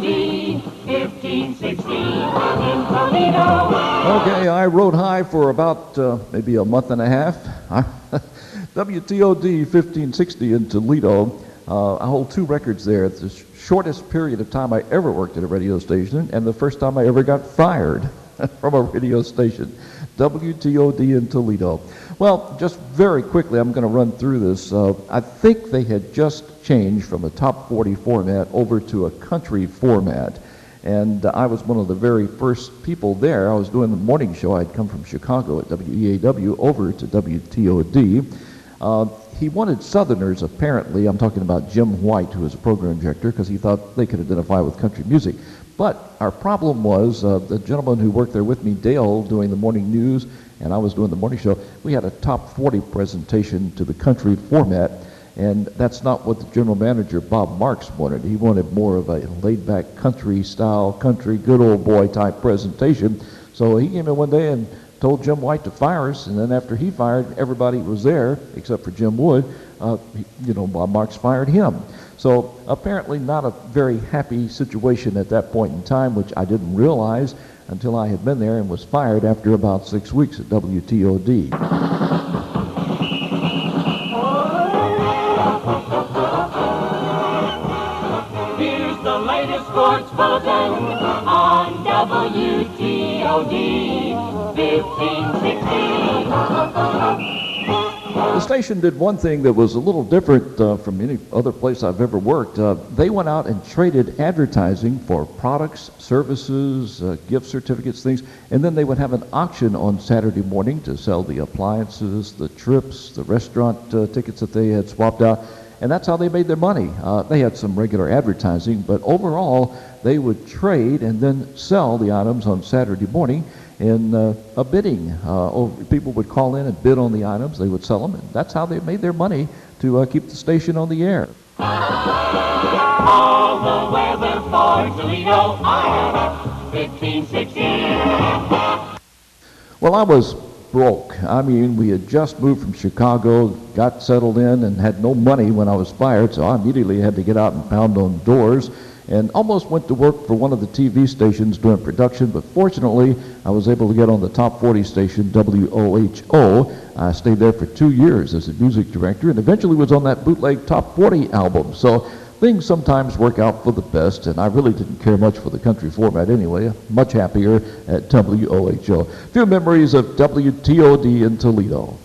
WTOD 1560 in Toledo. Okay, I rode high for about maybe a month and a half. WTOD 1560 in Toledo. I hold 2 records there. It's the shortest period of time I ever worked at a radio station, and the first time I ever got fired from a radio station. WTOD in Toledo. Well, just very quickly, I'm going to run through this. I think they had just changed from a top 40 format over to a country format. And I was one of the very first people there. I was doing the morning show. I'd come from Chicago at WEAW over to WTOD. He wanted Southerners, apparently. I'm talking about Jim White, who was a program director, because he thought they could identify with country music. But our problem was the gentleman who worked there with me, Dale, doing the morning news, and I was doing the morning show. We had a top 40 presentation to the country format, and that's not what the general manager, Bob Marks, wanted. He wanted more of a laid-back country-style, country, good old boy type presentation. So he came in one day and told Jim White to fire us, and then after he fired, everybody was there, except for Jim Wood. Bob Marks fired him. So apparently not a very happy situation at that point in time, which I didn't realize until I had been there and was fired after about 6 weeks at WTOD. Here's the latest sports bulletin on WTOD 1560. The station did one thing that was a little different from any other place I've ever worked. They went out and traded advertising for products, services, gift certificates, things, and then they would have an auction on Saturday morning to sell the appliances, the trips, the restaurant tickets that they had swapped out, and that's how they made their money. They had some regular advertising, but overall they would trade and then sell the items on Saturday morning in a bidding. People would call in and bid on the items, they would sell them, and that's how they made their money to keep the station on the air. All the weather for Toledo, Iowa 1560. Well, I was broke. I mean, we had just moved from Chicago, got settled in, and had no money when I was fired, so I immediately had to get out and pound on doors, and almost went to work for one of the TV stations doing production, but fortunately I was able to get on the top 40 station, WOHO. I stayed there for 2 years as a music director and eventually was on that bootleg top 40 album. So things sometimes work out for the best, and I really didn't care much for the country format anyway. Much happier at WOHO. Few memories of WTOD in Toledo.